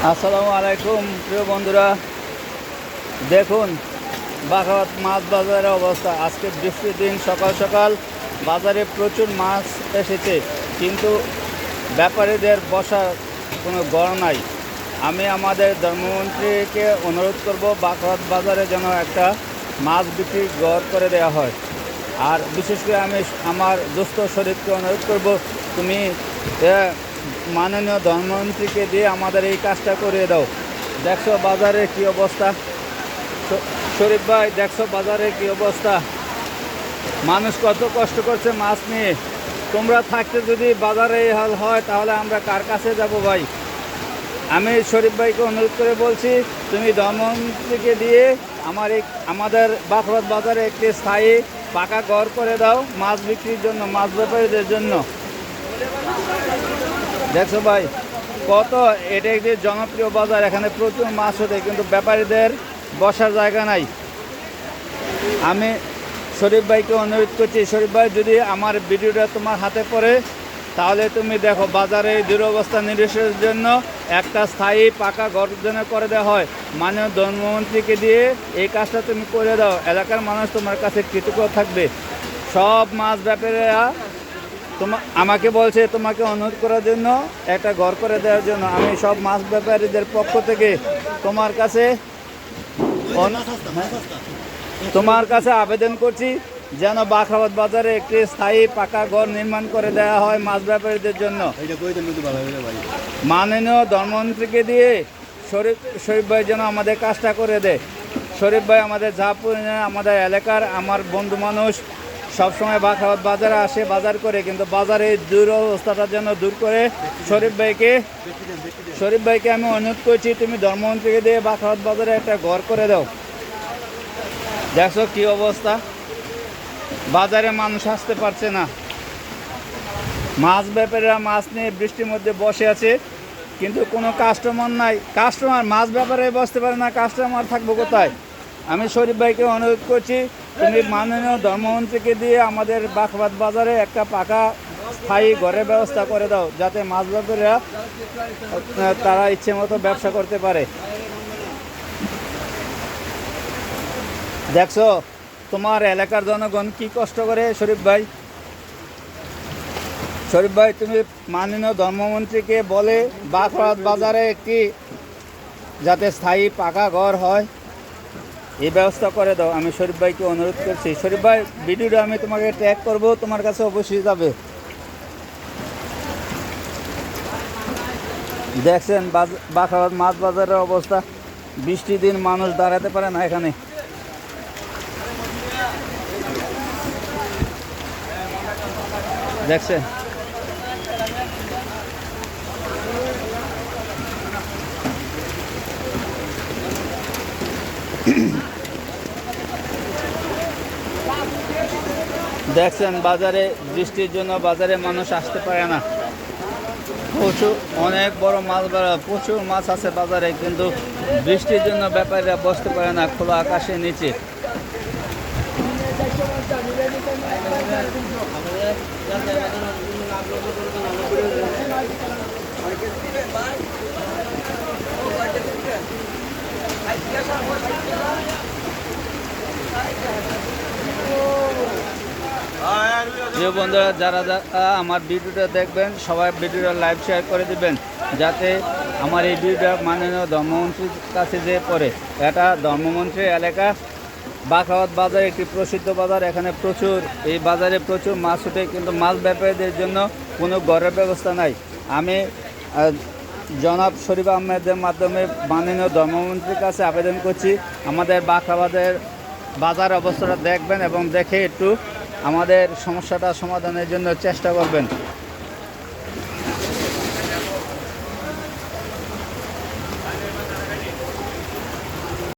আসসালামু আলাইকুম প্রিয় বন্ধুরা, দেখুন বাঘাবাদ মাছ বাজারের অবস্থা। আজকে বৃষ্টির দিন, সকাল সকাল বাজারে প্রচুর মাছ এসেছে, কিন্তু ব্যাপারীদের বসার কোনো গড় নাই। আমি আমাদের ধর্মমন্ত্রীকে অনুরোধ করব বাঘাবাদ বাজারে যেন একটা মাছ বিক্রি গড় করে দেওয়া হয়। আর বিশেষ করে আমি আমার দোস্ত শরীফকে অনুরোধ করব, তুমি মাননীয় ধর্মমন্ত্রীকে দিয়ে আমাদের এই কাজটা করিয়ে দাও। দেখছো বাজারে কি অবস্থা, শরীফ ভাই, দেখছো বাজারে কি অবস্থা, মানুষ কত কষ্ট করছে মাছ নিয়ে। তোমরা থাকতে যদি বাজারে এই হাল হয়, তাহলে আমরা কার কাছে যাব ভাই? আমি শরীফ ভাইকে অনুরোধ করে বলছি, তুমি ধর্মমন্ত্রীকে দিয়ে আমাদের বাঘাবাদ বাজারে একটি স্থায়ী পাকা ঘর করে দাও মাছ বিক্রির জন্য, মাছ ব্যাপারীদের জন্য। দেখছো ভাই কত, এটা একটি জনপ্রিয় বাজার, এখানে প্রচুর মাছ ওঠে, কিন্তু ব্যাপারীদের বসার জায়গা নাই। আমি শরীফ ভাইকে অনুরোধ করছি, শরীফ ভাই যদি আমার ভিডিওটা তোমার হাতে পড়ে, তাহলে তুমি দেখো বাজারে দুরবস্থা নিরসনের জন্য একটা স্থায়ী পাকা ঘর যেন করে দেওয়া হয়। মাননীয় ধর্মমন্ত্রীকে দিয়ে এই কাজটা তুমি করে দাও, এলাকার মানুষ তোমার কাছে কৃতজ্ঞ থাকবে। সব মাছ ব্যাপারীরা আমাকে বলছে তোমাকে অনুরোধ করার জন্য, একটা ঘর করে দেওয়ার জন্য। আমি সব মাছ ব্যাপারীদের পক্ষ থেকে তোমার কাছে আবেদন করছি, যেন বাঘাবাদ বাজারে একটি স্থায়ী পাকা ঘর নির্মাণ করে দেওয়া হয় মাছ ব্যাপারীদের জন্য। মাননীয় ধর্মমন্ত্রীকে দিয়ে শরীফ ভাই যেন আমাদের কাজটা করে দেয়। শরীফ ভাই আমাদের জাহাপুর, আমাদের এলাকার আমার বন্ধু মানুষ, সবসময় বাঘাবাদ বাজারে আসে, বাজার করে, কিন্তু বাজারে দুরবস্থাটা যেন দূর করে শরীফ ভাইকে আমি অনুরোধ করছি, তুমি ধর্মমন্ত্রীকে দিয়ে বাঘাবাদ বাজারে একটা ঘর করে দাও। দেখছো কি অবস্থা, বাজারে মানুষ আসতে পারছে না। মাছ ব্যাপারীরা মাছ নিয়ে বৃষ্টির মধ্যে বসে আছে, কিন্তু কোনো কাস্টমার নাই। মাছ ব্যাপারে বসতে পারে না, কাস্টমার থাকবো কোথায়? আমি শরীফ ভাইকে অনুরোধ করছি, তুমি মাননীয় ধর্মমন্ত্রীকে দিয়ে আমাদের বাঘাবাদ বাজারে একটা পাকা স্থায়ী ঘরের ব্যবস্থা করে দাও, যাতে মাছ ব্যাপারীরা তারা ইচ্ছে মতো ব্যবসা করতে পারে। দেখছো তোমার এলাকার জনগণ কি কষ্ট করে। শরীফ ভাই তুমি মাননীয় ধর্মমন্ত্রীকে বলে বাঘাবাদ বাজারে একটি যাতে স্থায়ী পাকা ঘর হয়, এই ব্যবস্থা করে দাও। আমি শরীফ ভাইকে অনুরোধ করছি। শরীফ ভাই, ভিডিওটা আমি তোমাকে ট্যাগ করব, তোমার কাছে অবশ্যই যাবে। দেখছেন বাঘাবাদ মাছ বাজারের অবস্থা, বৃষ্টির দিন মানুষ দাঁড়াতে পারে না এখানে। দেখছেন বাজারে বৃষ্টির জন্য বাজারে মানুষ আসতে পারে না। অনেক বড় মাছ, প্রচুর মাছ আছে বাজারে, কিন্তু বৃষ্টির জন্য ব্যাপারীরা বসতে পারে না খোলা আকাশের নিচে। প্রিয় বন্ধুরা, যারা আমার ভিডিওটা দেখবেন, সবাই ভিডিওটা লাইভ শেয়ার করে দিবেন, যাতে আমার এই ভিডিওটা মাননীয় ধর্মমন্ত্রীর কাছে যে পড়ে। এটা ধর্মমন্ত্রীর এলাকা, বাঘাবাদ বাজার একটি প্রসিদ্ধ বাজার। এখানে এই বাজারে প্রচুর মাছ ওঠে, কিন্তু মাছ ব্যাপারীদের জন্য কোনো ঘরের ব্যবস্থা নাই। আমি জনাব শরীফ আহমেদের মাধ্যমে মাননীয় ধর্মমন্ত্রীর কাছে আবেদন করছি, আমাদের বাঘাবাদের বাজার অবস্থাটা দেখবেন এবং দেখে একটু আমাদের সমস্যাটা সমাধানের জন্য চেষ্টা করবেন।